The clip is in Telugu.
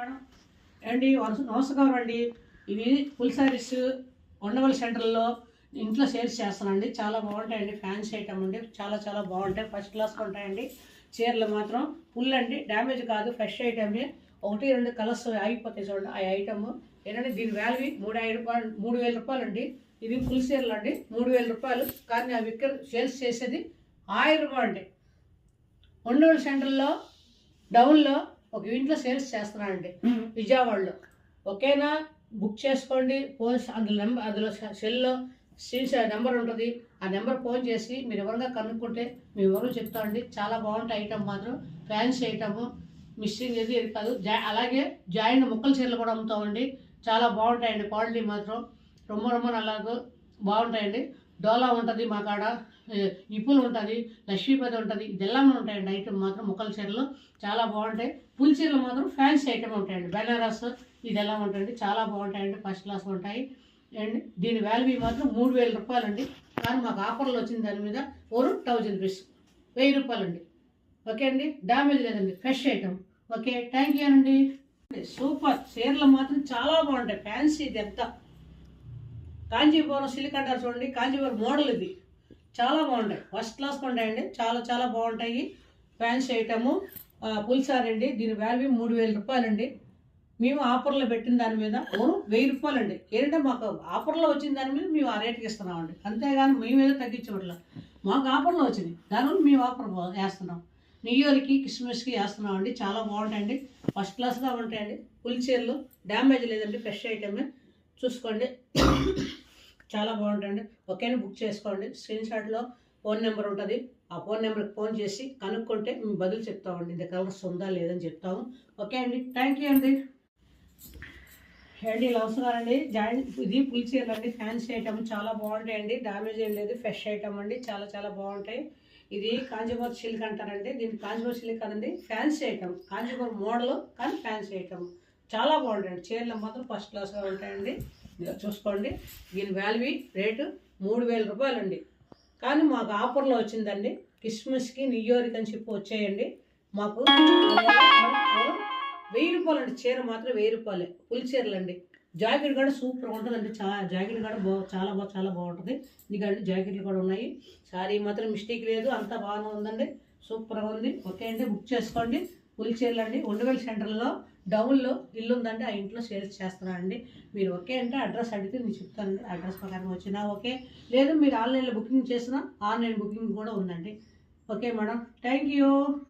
మేడం అండి నమస్కారం అండి. ఇవి ఫుల్ శారీస్ ఉండవల్లి సెంటర్లో ఇంట్లో సేల్స్ చేస్తానండి. చాలా బాగుంటాయండి. ఫ్యాన్సీ ఐటమ్ అండి. చాలా చాలా బాగుంటాయి. ఫస్ట్ క్లాస్గా ఉంటాయండి. చీరలు మాత్రం ఫుల్ అండి. డ్యామేజ్ కాదు. ఫ్రెష్ ఐటమే. 1-2 కలర్స్ ఆగిపోతాయి చూడండి. ఆ ఐటమ్ ఏంటంటే దీని వాల్యూ 3,000 రూపాయలు అండి. ఇది ఫుల్ చీరలు అండి. 3,000 రూపాయలు. కానీ అవి ఇక్కడ సేల్స్ చేసేది 1,000 రూపాయలు అండి. ఉండవల్లి సెంటర్లో డౌన్లో ఒక ఇంట్లో సేల్స్ చేస్తున్నానండి విజయవాడలో. ఓకేనా? బుక్ చేసుకోండి. ఫోన్ అందులో సెల్లో స్క్రీన్ నెంబర్ ఉంటుంది. ఆ నెంబర్ ఫోన్ చేసి మీరు ఎవరుగా కనుక్కుంటే మీ ఎవరు చెప్తామండి. చాలా బాగుంటాయి ఐటమ్ మాత్రం. ఫ్యాన్సీ ఐటము మిస్సింగ్ ఏది కాదు. అలాగే జాయింట్ ముక్కల చీరలు కూడా అమ్ముతామండి. చాలా బాగుంటాయండి. క్వాలిటీ మాత్రం రొమ్మ అలాగూ బాగుంటాయండి. డోలా ఉంటుంది మా కాడ, ఇప్పులు ఉంటుంది, లక్ష్మీపతి ఉంటుంది. ఇదెల్లామే ఉంటాయండి. ఐటమ్ మాత్రం ముక్కల చీరలు చాలా బాగుంటాయి. పుల్ చీరలు మాత్రం ఫ్యాన్సీ ఐటమ్ ఉంటాయండి. బెనారస్ ఇదెల్లా ఉంటాయండి. చాలా బాగుంటాయండి. ఫస్ట్ క్లాస్ ఉంటాయి అండ్ దీని వాల్యూ మాత్రం 3,000 రూపాయలు అండి. కానీ మాకు ఆఫర్లు వచ్చింది దాని మీద 1000 రూపీస్, 1000 రూపాయలు అండి. ఓకే అండి. డ్యామేజ్ లేదండి. Fresh item. Okay, thank you అండి. సూపర్ చీరలు మాత్రం చాలా బాగుంటాయి. ఫ్యాన్సీ ఇది ఎంత కాంచీపురం సిల్క్ అంటారు చూడండి. కాంచీపురం మోడల్ ఇది. చాలా బాగుంటాయి. ఫస్ట్ క్లాస్ ఉంటాయండి. చాలా చాలా బాగుంటాయి. ఫ్యాన్సీ ఐటము పుల్సార్ అండి. దీని వాల్యూ 3,000 రూపాయలు అండి. మేము ఆఫర్లో పెట్టిన దాని మీద 1,000 రూపాయలు అండి. ఏంటంటే మాకు ఆఫర్లో వచ్చిన దాని మీద మేము ఆ రేట్కి ఇస్తున్నామండి. అంతేగాని మేమేదో తగ్గించబట్ల మాకు ఆఫర్లో వచ్చింది దానివల్ల మేము ఆఫర్ వేస్తున్నాం. న్యూ ఇయర్కి క్రిస్మస్కి వేస్తున్నామండి. చాలా బాగుంటాయండి. ఫస్ట్ క్లాస్గా ఉంటాయండి. పుల్ చీరలు డ్యామేజ్ లేదండి. ఫ్రెష్ ఐటమే. చూసుకోండి. చాలా బాగుంటుంది. ఓకేనా? బుక్ చేసుకోండి. స్క్రీన్ షాట్లో ఫోన్ నెంబర్ ఉంటుంది. ఆ ఫోన్ నెంబర్కి ఫోన్ చేసి కనుక్కుంటే మేము బదులు చెప్తామండి. ఇది కలర్స్ ఉందా లేదని చెప్తాము. ఓకే అండి. థ్యాంక్ యూ అండి. అండి నమస్కారండి. ఇది పుల్ చీరలు అండి. ఫ్యాన్సీ ఐటమ్ చాలా బాగుంటాయండి. డ్యామేజ్ ఏం లేదు. ఫ్రెష్ ఐటమ్ అండి. చాలా చాలా బాగుంటాయి. ఇది కాంచీపురం సిల్క్ అంటారండి. దీన్ని కాంచీపురం సిల్క్ అనండి. Fancy item. కాంచీపురం మోడల్ కానీ ఫ్యాన్సీ ఐటమ్ చాలా బాగుంటాయండి. చీరలు మాత్రం ఫస్ట్ క్లాస్గా ఉంటాయండి. చూసుకోండి. దీని వాల్యూ రేటు 3,000 రూపాయలు అండి. కానీ మాకు ఆఫర్లో వచ్చిందండి. క్రిస్మస్కి న్యూ ఇయర్కి అని చెప్పి వచ్చేయండి. మాకు 1,000 రూపాయలు అండి. చీర మాత్రం 1,000 రూపాయలే. ఫుల్ చీరలు అండి. జాకెట్ కూడా సూపర్ ఉంటుందండి. జాకెట్ కూడా చాలా బాగుంటుంది. ఎందుకంటే జాకెట్లు కూడా ఉన్నాయి. సారీ మాత్రం మిస్టేక్ లేదు. అంతా బాగానే ఉందండి. సూపర్గా ఉంది. ఓకే అండి. బుక్ చేసుకోండి. ఫుల్ చీరలు అండి. ఉండవల్లి సెంటర్లో డౌన్లో ఇల్లు ఉందండి. ఆ ఇంట్లో సేల్స్ చేస్తున్నానండి. మీరు ఓకే అంటే అడ్రస్ అడిగితే నేను చెప్తానండి. అడ్రస్ ప్రకారం వచ్చినా ఓకే, లేదు మీరు ఆన్లైన్లో బుకింగ్ చేసినా ఆన్లైన్ బుకింగ్ కూడా ఉందండి. Okay madam. Thank you.